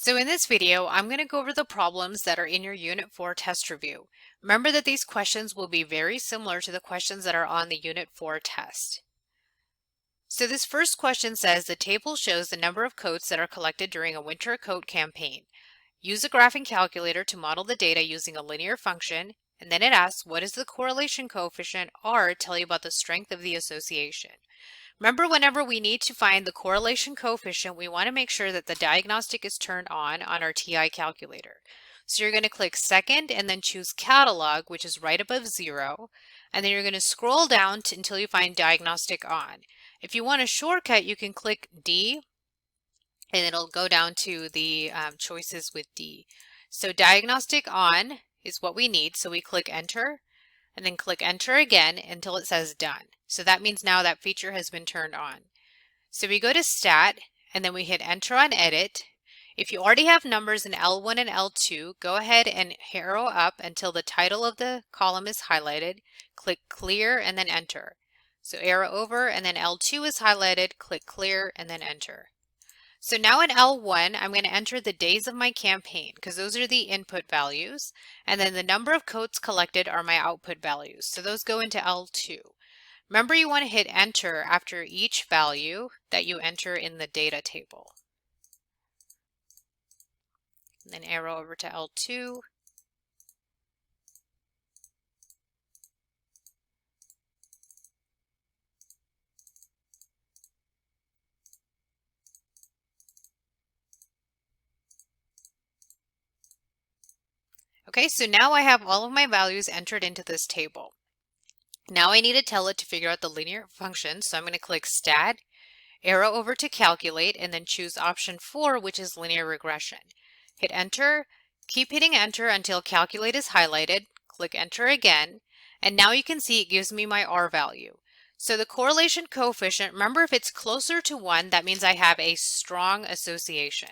So in this video, I'm going to go over the problems that are in your Unit 4 test review. Remember that these questions will be very similar to the questions that are on the Unit 4 test. So this first question says the table shows the number of coats that are collected during a winter coat campaign. Use a graphing calculator to model the data using a linear function, and then it asks what is the correlation coefficient R tell you about the strength of the association. Remember, whenever we need to find the correlation coefficient, we want to make sure that the diagnostic is turned on our TI calculator. So you're going to click second and then choose catalog, which is right above 0. And then you're going to scroll down until you find diagnostic on. If you want a shortcut, you can click D and it'll go down to the choices with D. So diagnostic on is what we need. So we click enter and then click enter again until it says done. So that means now that feature has been turned on. So we go to stat and then we hit enter on edit. If you already have numbers in L1 and L2, go ahead and arrow up until the title of the column is highlighted. Click clear and then enter. So arrow over and then L2 is highlighted, click clear and then enter. So now in L1, I'm going to enter the days of my campaign because those are the input values. And then the number of coats collected are my output values. So those go into L2. Remember, you want to hit enter after each value that you enter in the data table. And then arrow over to L2. Okay, so now I have all of my values entered into this table. Now I need to tell it to figure out the linear function, so I'm going to click stat, arrow over to calculate, and then choose option 4, which is linear regression. Hit enter, keep hitting enter until calculate is highlighted, click enter again, and now you can see it gives me my R value. So the correlation coefficient, remember if it's closer to 1, that means I have a strong association.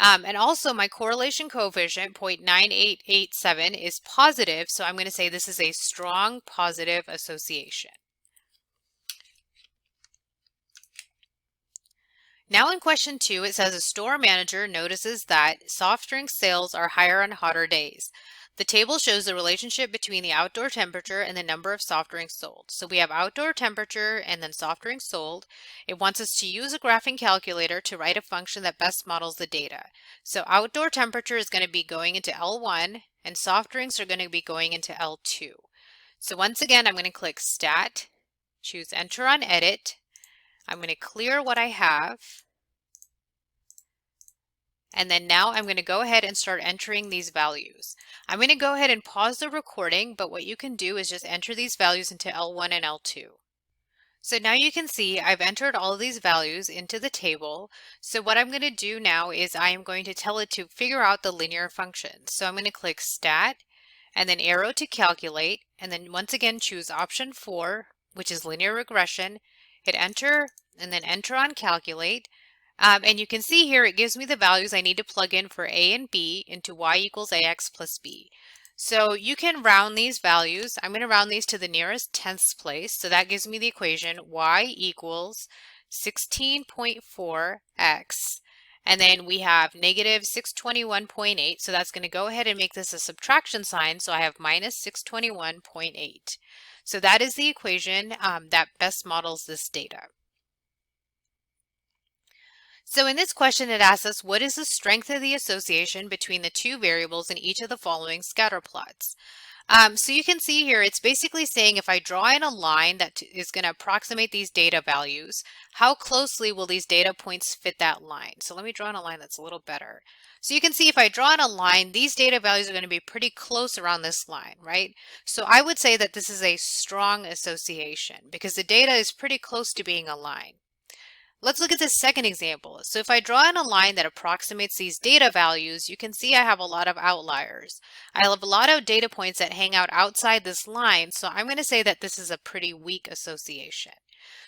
And also my correlation coefficient, 0.9887, is positive, so I'm going to say this is a strong positive association. Now in question 2, it says a store manager notices that soft drink sales are higher on hotter days. The table shows the relationship between the outdoor temperature and the number of soft drinks sold. So we have outdoor temperature and then soft drinks sold. It wants us to use a graphing calculator to write a function that best models the data. So outdoor temperature is going to be going into L1 and soft drinks are going to be going into L2. So once again, I'm going to click stat, choose enter on edit. I'm going to clear what I have. And then now I'm going to go ahead and start entering these values. I'm going to go ahead and pause the recording, but what you can do is just enter these values into L1 and L2. So now you can see I've entered all of these values into the table. So what I'm going to do now is I am going to tell it to figure out the linear function. So I'm going to click stat and then arrow to calculate, and then once again choose option 4, which is linear regression, hit enter and then enter on calculate. And you can see here it gives me the values I need to plug in for a and b into y equals ax plus b. So you can round these values. I'm going to round these to the nearest tenths place. So that gives me the equation y equals 16.4x. And then we have negative 621.8. So that's going to go ahead and make this a subtraction sign. So I have minus 621.8. So that is the equation that best models this data. So in this question, it asks us, what is the strength of the association between the two variables in each of the following scatter plots? So you can see here, it's basically saying if I draw in a line that is going to approximate these data values, how closely will these data points fit that line? So let me draw in a line that's a little better. So you can see if I draw in a line, these data values are going to be pretty close around this line, right? So I would say that this is a strong association because the data is pretty close to being a line. Let's look at this second example. So if I draw in a line that approximates these data values, you can see I have a lot of outliers. I have a lot of data points that hang out outside this line, so I'm going to say that this is a pretty weak association.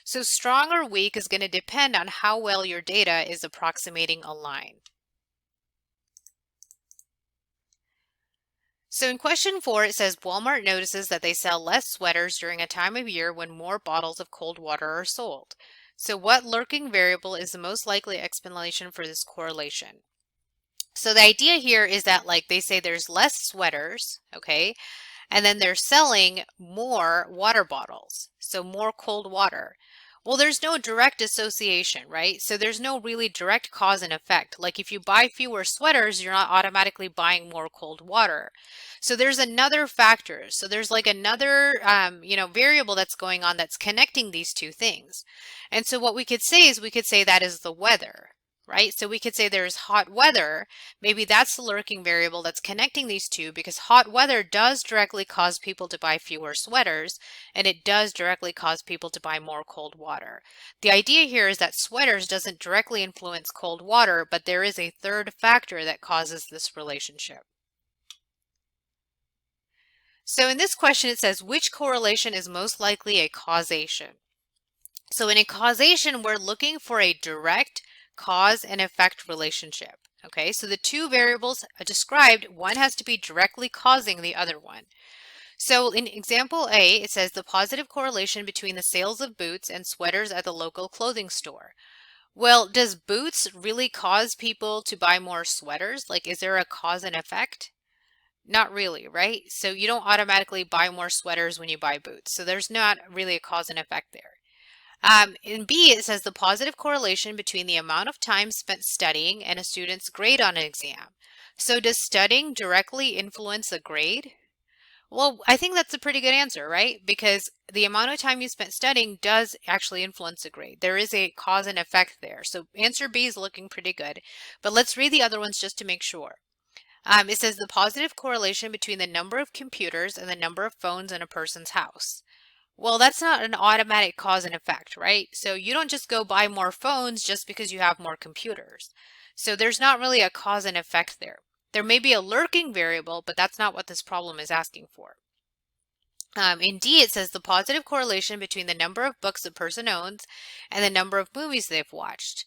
So strong or weak is going to depend on how well your data is approximating a line. So in question 4, it says Walmart notices that they sell less sweaters during a time of year when more bottles of cold water are sold. So what lurking variable is the most likely explanation for this correlation? So the idea here is that like they say there's less sweaters, okay? And then they're selling more water bottles, so more cold water. Well, there's no direct association, right? So there's no really direct cause and effect. Like if you buy fewer sweaters, you're not automatically buying more cold water. So there's another factor. So there's like another, variable that's going on that's connecting these two things. And so what we could say is we could say that is the weather, right? So we could say there's hot weather. Maybe that's the lurking variable that's connecting these two, because hot weather does directly cause people to buy fewer sweaters, and it does directly cause people to buy more cold water. The idea here is that sweaters doesn't directly influence cold water, but there is a third factor that causes this relationship. So in this question, it says, which correlation is most likely a causation? So in a causation, we're looking for a direct cause and effect relationship. Okay, so the two variables described, one has to be directly causing the other one. So in example A, it says the positive correlation between the sales of boots and sweaters at the local clothing store. Well, does boots really cause people to buy more sweaters? Like, is there a cause and effect? Not really, right? So you don't automatically buy more sweaters when you buy boots. So there's not really a cause and effect there. In B, it says the positive correlation between the amount of time spent studying and a student's grade on an exam. So does studying directly influence a grade? Well, I think that's a pretty good answer, right? Because the amount of time you spent studying does actually influence a grade. There is a cause and effect there. So answer B is looking pretty good. But let's read the other ones just to make sure. It says the positive correlation between the number of computers and the number of phones in a person's house. Well, that's not an automatic cause and effect, right? So you don't just go buy more phones just because you have more computers. So there's not really a cause and effect there. There may be a lurking variable, but that's not what this problem is asking for. In D, it says the positive correlation between the number of books a person owns and the number of movies they've watched.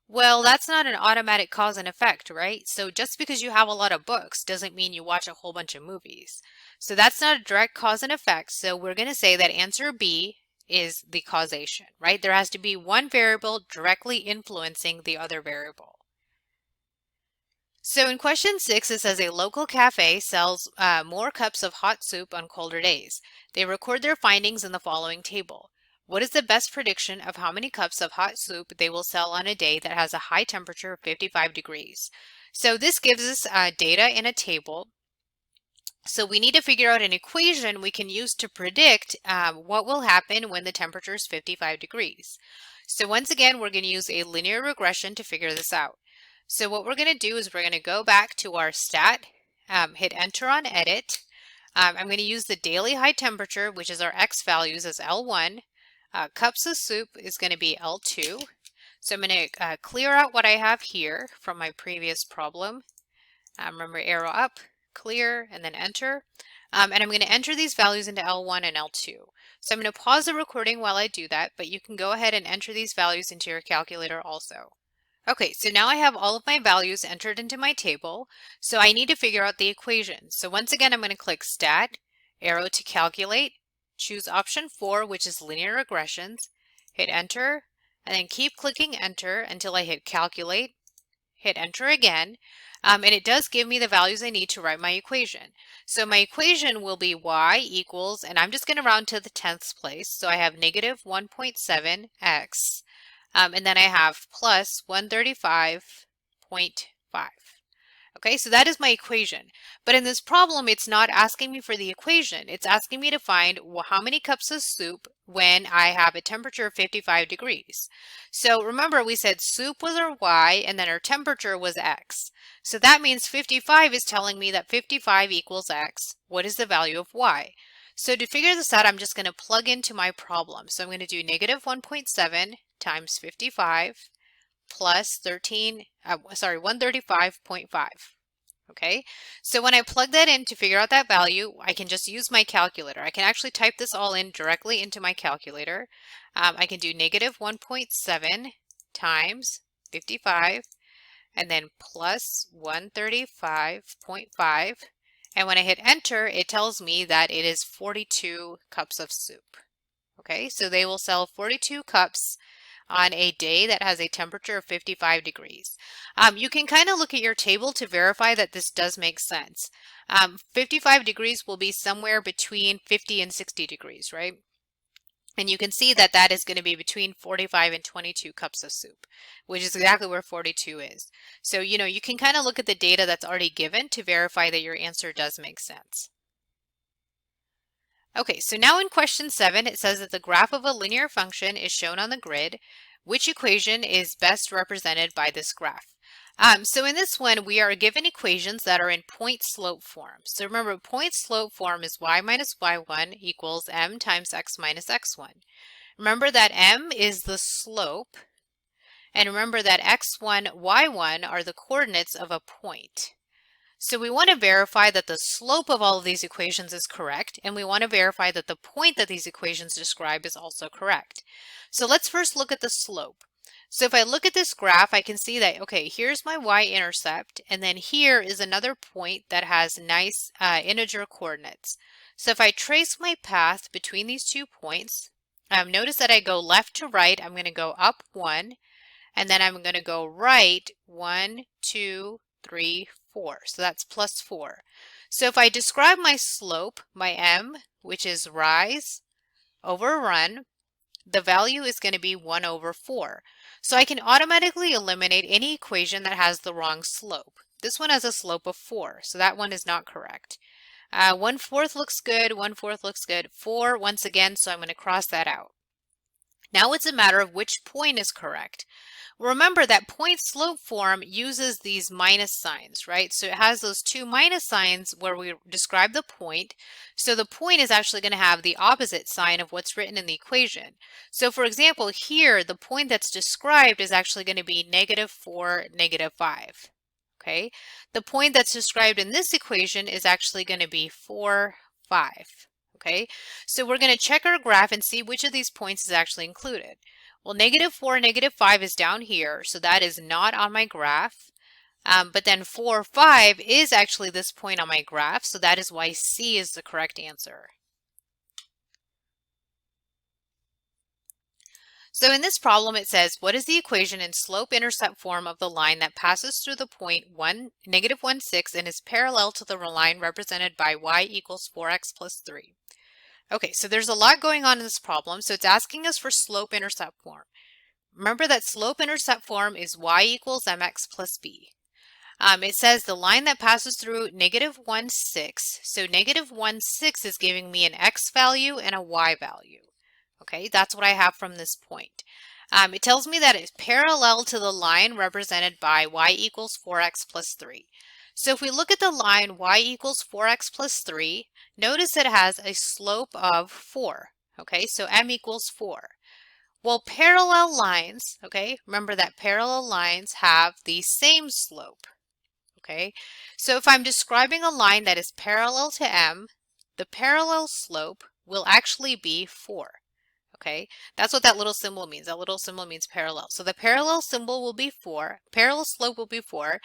Well, that's not an automatic cause and effect, right? So just because you have a lot of books doesn't mean you watch a whole bunch of movies. So that's not a direct cause and effect. So we're going to say that answer B is the causation, right? There has to be one variable directly influencing the other variable. So in question 6, it says a local cafe sells more cups of hot soup on colder days. They record their findings in the following table. What is the best prediction of how many cups of hot soup they will sell on a day that has a high temperature of 55 degrees? So this gives us data in a table. So we need to figure out an equation we can use to predict what will happen when the temperature is 55 degrees. So once again, we're going to use a linear regression to figure this out. So what we're going to do is we're going to go back to our stat, hit enter on edit. I'm going to use the daily high temperature, which is our x values, as L1. Cups of soup is going to be L2. So I'm going to clear out what I have here from my previous problem. Remember, arrow up, clear, and then enter. And I'm going to enter these values into L1 and L2. So I'm going to pause the recording while I do that, but you can go ahead and enter these values into your calculator also. Okay, so now I have all of my values entered into my table, so I need to figure out the equation. So once again, I'm going to click Stat, arrow to calculate, choose option 4, which is linear regressions, hit enter, and then keep clicking enter until I hit calculate, hit enter again, and it does give me the values I need to write my equation. So my equation will be y equals, and I'm just going to round to the 10th place, so I have negative 1.7x. And then I have plus 135.5. Okay, so that is my equation. But in this problem, it's not asking me for the equation. It's asking me to find how many cups of soup when I have a temperature of 55 degrees. So remember, we said soup was our y and then our temperature was x. So that means 55 is telling me that 55 equals x. What is the value of y? So to figure this out, I'm just going to plug into my problem. So I'm going to do negative 1.7 times 55 plus 135.5. Okay, so when I plug that in to figure out that value, I can just use my calculator. I can actually type this all in directly into my calculator. I can do negative 1.7 times 55 and then plus 135.5. And when I hit enter, it tells me that it is 42 cups of soup. Okay, so they will sell 42 cups on a day that has a temperature of 55 degrees. You can kind of look at your table to verify that this does make sense. 55 degrees will be somewhere between 50 and 60 degrees, right? And you can see that that is going to be between 45 and 22 cups of soup, which is exactly where 42 is. So, you can kind of look at the data that's already given to verify that your answer does make sense. Okay, so now in question 7, it says that the graph of a linear function is shown on the grid. Which equation is best represented by this graph? So in this one, we are given equations that are in point-slope form. So remember, point-slope form is y minus y1 equals m times x minus x1. Remember that m is the slope, and remember that x1, y1 are the coordinates of a point. So we want to verify that the slope of all of these equations is correct, and we want to verify that the point that these equations describe is also correct. So let's first look at the slope. So if I look at this graph, I can see that, okay, here's my y-intercept, and then here is another point that has nice integer coordinates. So if I trace my path between these 2 points, notice that I go left to right. I'm going to go up 1, and then I'm going to go right 1, 2, 3, 4. So that's plus 4. So if I describe my slope, my m, which is rise over run, the value is going to be 1 over 4. So I can automatically eliminate any equation that has the wrong slope. This one has a slope of 4, so that one is not correct. 1/4 looks good, 1/4 looks good. 4 once again, so I'm going to cross that out. Now it's a matter of which point is correct. Remember that point-slope form uses these minus signs, right? So it has those 2 minus signs where we describe the point. So the point is actually going to have the opposite sign of what's written in the equation. So for example, here, the point that's described is actually going to be -4, -5. Okay? The point that's described in this equation is actually going to be 4, 5. Okay? So we're going to check our graph and see which of these points is actually included. Well, -4, -5 is down here, so that is not on my graph. But then 4, 5 is actually this point on my graph, so that is why C is the correct answer. So in this problem, it says, what is the equation in slope-intercept form of the line that passes through the point -1, 6 and is parallel to the line represented by y equals 4x plus 3? Okay, so there's a lot going on in this problem, so it's asking us for slope-intercept form. Remember that slope-intercept form is y equals mx plus b. It says the line that passes through -1, 6. So -1, 6 is giving me an x value and a y value. Okay, that's what I have from this point. It tells me that it's parallel to the line represented by y equals 4x plus 3. So if we look at the line y equals 4x plus 3, notice it has a slope of 4. Okay, so m equals 4. Well, parallel lines, okay, remember that parallel lines have the same slope. Okay, so if I'm describing a line that is parallel to m, the parallel slope will actually be 4. Okay, that's what that little symbol means. That little symbol means parallel. So the parallel symbol will be 4, parallel slope will be 4.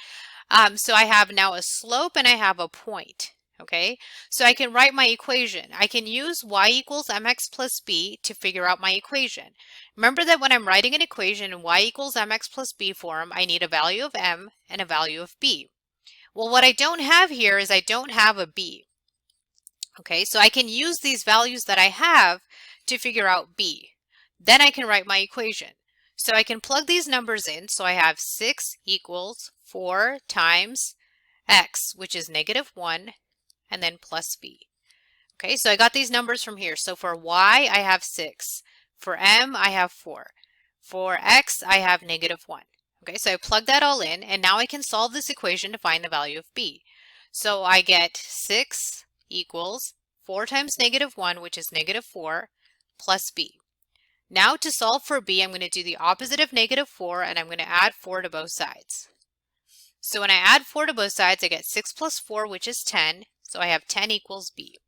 So I have now a slope and I have a point. Okay, so I can write my equation. I can use y equals mx plus b to figure out my equation. Remember that when I'm writing an equation in y equals mx plus b form, I need a value of m and a value of b. Well, what I don't have here is I don't have a b. Okay, so I can use these values that I have to figure out b. Then I can write my equation. So I can plug these numbers in. So I have 6 equals 4 times x, which is -1, and then plus b. Okay, so I got these numbers from here. So for y, I have 6. For m, I have 4. For x, I have -1. Okay, so I plug that all in, and now I can solve this equation to find the value of b. So I get 6 equals 4 times -1, which is -4, plus b. Now to solve for b, I'm going to do the opposite of -4, and I'm going to add 4 to both sides. So when I add 4 to both sides, I get 6 plus 4, which is 10. So I have 10 equals b.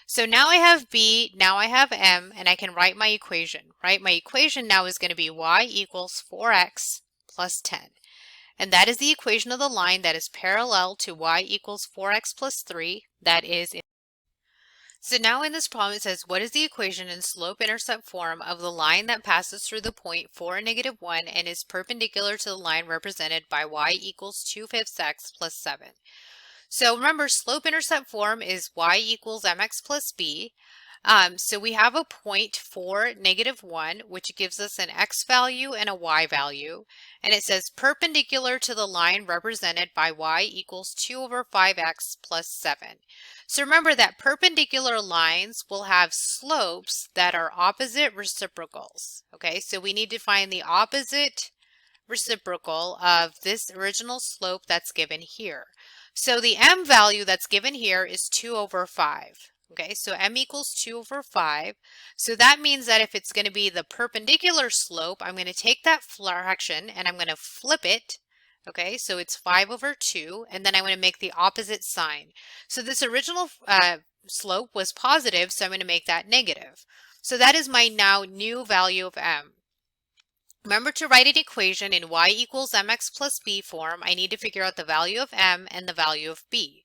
So now I have b, now I have m, and I can write my equation, right? My equation now is going to be y equals 4x plus 10. And that is the equation of the line that is parallel to y equals 4x plus 3. That is So now in this problem it says, what is the equation in slope-intercept form of the line that passes through the point 4 and -1 and is perpendicular to the line represented by y equals 2/5 x plus 7? So remember, slope-intercept form is y equals mx plus b. So we have a point 4, -1, which gives us an x value and a y value. And it says perpendicular to the line represented by y equals 2/5x plus 7. So remember that perpendicular lines will have slopes that are opposite reciprocals. Okay, so we need to find the opposite reciprocal of this original slope that's given here. So the m value that's given here is 2/5. Okay, so m equals 2/5. So that means that if it's going to be the perpendicular slope, I'm going to take that fraction and I'm going to flip it. Okay, so it's 5/2, and then I'm going to make the opposite sign. So this original slope was positive, so I'm going to make that negative. So that is my now new value of m. Remember to write an equation in y equals mx plus b form. I need to figure out the value of m and the value of b.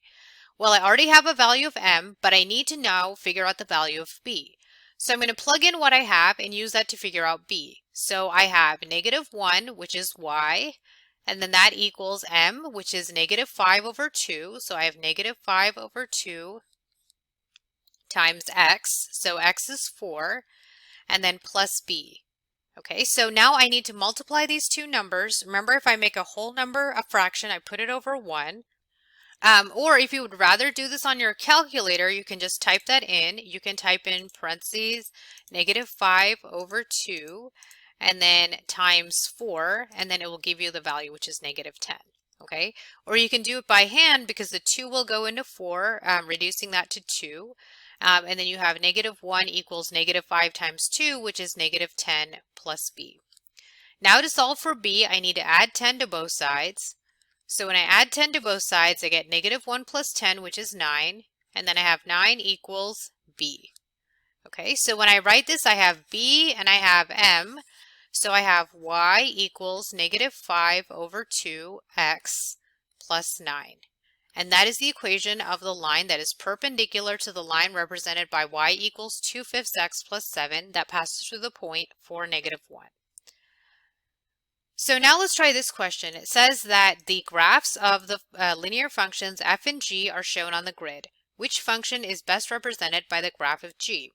Well, I already have a value of m, but I need to now figure out the value of b. So I'm going to plug in what I have and use that to figure out b. So I have -1, which is y, and then that equals m, which is -5/2. So I have -5/2 times x, so x is 4, and then plus b. Okay, so now I need to multiply these two numbers. Remember, if I make a whole number a fraction, I put it over 1. Or if you would rather do this on your calculator, you can just type that in. You can type in parentheses -5/2 and then times 4, and then it will give you the value, which is -10. Okay, or you can do it by hand because the 2 will go into 4, reducing that to 2. And then you have -1 equals -5 times 2, which is -10 plus b. Now to solve for b, I need to add 10 to both sides. So when I add 10 to both sides, I get -1 plus 10, which is 9. And then I have 9 equals b. Okay, so when I write this, I have b and I have m. So I have y equals -5/2x plus 9. And that is the equation of the line that is perpendicular to the line represented by y equals 2/5 x plus 7 that passes through the point 4, -1. So now let's try this question. It says that the graphs of the linear functions f and g are shown on the grid. Which function is best represented by the graph of g?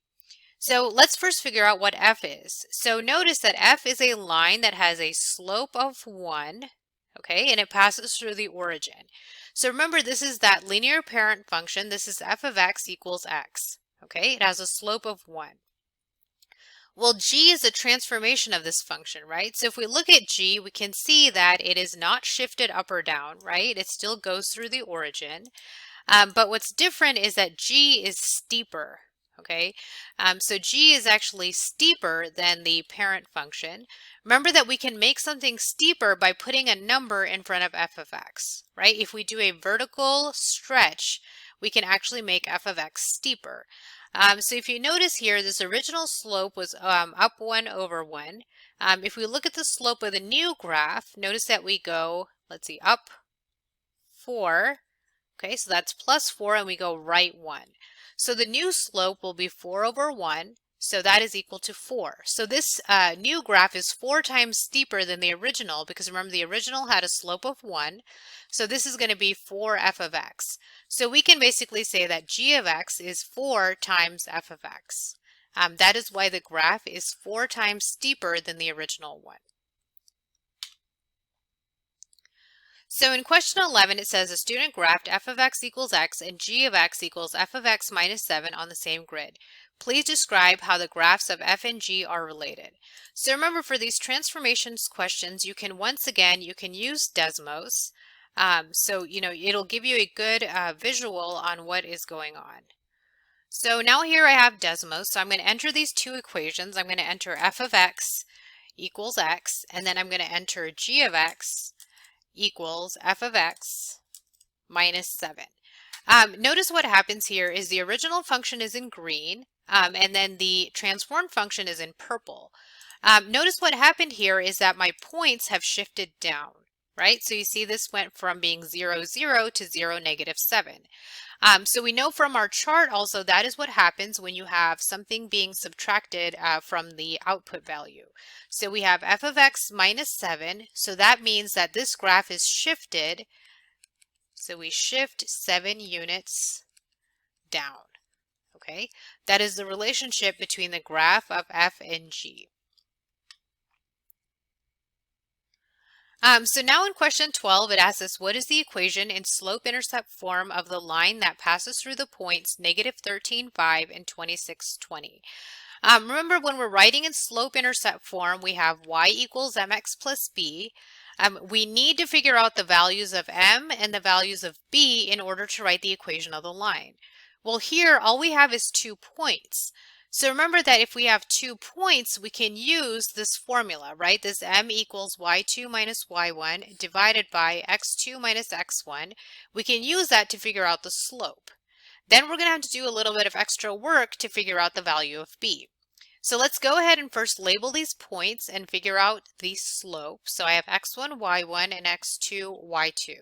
So let's first figure out what f is. So notice that f is a line that has a slope of 1, okay, and it passes through the origin. So remember, this is that linear parent function. This is f of x equals x, okay? It has a slope of 1. Well, g is a transformation of this function, right? So if we look at g, we can see that it is not shifted up or down, right? It still goes through the origin. But what's different is that g is steeper, okay? So g is actually steeper than the parent function. Remember that we can make something steeper by putting a number in front of f of x, right? If we do a vertical stretch, we can actually make f of x steeper. So if you notice here, this original slope was up 1/1. If we look at the slope of the new graph, notice that we go, let's see, up 4. Okay, so that's plus 4, and we go right 1. So the new slope will be 4/1, so that is equal to 4. So this new graph is 4 times steeper than the original, because remember the original had a slope of 1. So this is going to be 4f of x. So we can basically say that g of x is 4 times f of x. That is why the graph is 4 times steeper than the original one. So in question 11, it says a student graphed f of x equals x and g of x equals f of x minus 7 on the same grid. Please describe how the graphs of f and g are related. So remember, for these transformations questions, you can use Desmos. So, it'll give you a good visual on what is going on. So now here I have Desmos. So I'm going to enter these two equations. I'm going to enter f of x equals x, and then I'm going to enter g of x equals f of x minus 7. Notice what happens here is the original function is in green, and then the transformed function is in purple. Notice what happened here is that my points have shifted down. right? So you see this went from being 0, 0 to 0, negative 7. So we know from our chart also that is what happens when you have something being subtracted from the output value. So we have f of x minus 7. So that means that this graph is shifted. So we shift 7 units down. Okay, that is the relationship between the graph of f and g. So now in question 12, it asks us, what is the equation in slope-intercept form of the line that passes through the points negative 13, 5 and 26, 20? Remember, when we're writing in slope-intercept form, we have y equals mx plus b. We need to figure out the values of m and the values of b in order to write the equation of the line. Well, here, all we have is 2 points. So remember that if we have 2 points, we can use this formula, right? This m equals y2 minus y1 divided by x2 minus x1. We can use that to figure out the slope. Then we're going to have to do a little bit of extra work to figure out the value of b. So let's go ahead and first label these points and figure out the slope. So I have x1, y1, and x2, y2.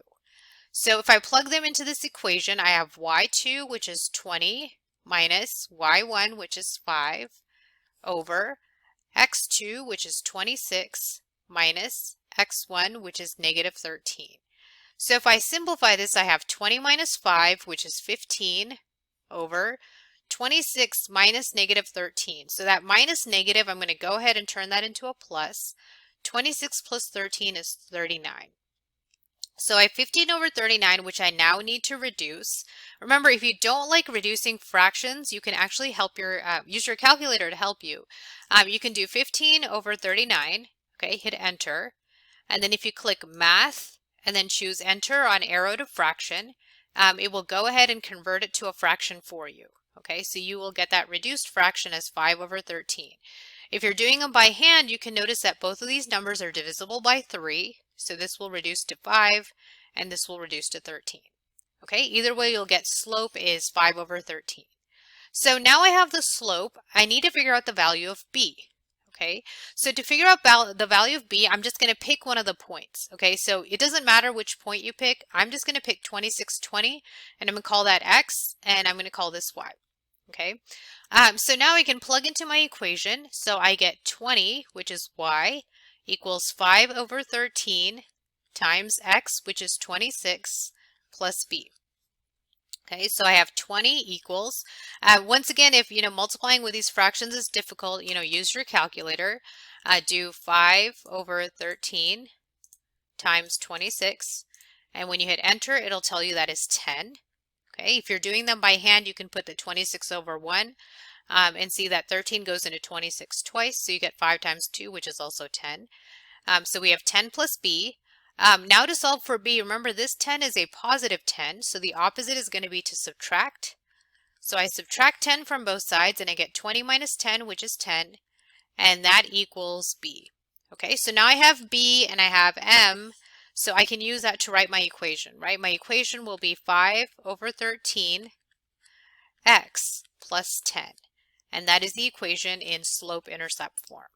So if I plug them into this equation, I have y2, which is 20, minus y1, which is 5, over x2, which is 26, minus x1, which is negative 13. So if I simplify this, I have 20 minus 5, which is 15, over 26 minus negative 13. So that minus negative, I'm going to go ahead and turn that into a plus. 26 plus 13 is 39. So I have 15 over 39, which I now need to reduce. Remember, if you don't like reducing fractions, you can actually help use your calculator to help you. You can do 15 over 39, okay, hit enter. And then if you click math and then choose enter on arrow to fraction, it will go ahead and convert it to a fraction for you. Okay, so you will get that reduced fraction as 5 over 13. If you're doing them by hand, you can notice that both of these numbers are divisible by 3. So this will reduce to 5 and this will reduce to 13. Okay, either way you'll get slope is 5 over 13. So now I have the slope, I need to figure out the value of b. Okay, so to figure out the value of b, I'm just going to pick one of the points. Okay, so it doesn't matter which point you pick. I'm just going to pick 26, 20, and I'm going to call that x, and I'm going to call this y. Okay, so now I can plug into my equation. So I get 20, which is y, equals 5 over 13 times x, which is 26, plus b. Okay, so I have 20 equals, once again, if, multiplying with these fractions is difficult, use your calculator. Do 5 over 13 times 26. And when you hit enter, it'll tell you that is 10. Okay, if you're doing them by hand, you can put the 26 over 1 and see that 13 goes into 26 twice. So you get 5 times 2, which is also 10. So we have 10 plus b. Now to solve for b, remember this 10 is a positive 10, so the opposite is going to be to subtract. So I subtract 10 from both sides and I get 20 minus 10, which is 10, and that equals b. Okay, so now I have b and I have m, so I can use that to write my equation, right? My equation will be 5 over 13 x plus 10, and that is the equation in slope-intercept form.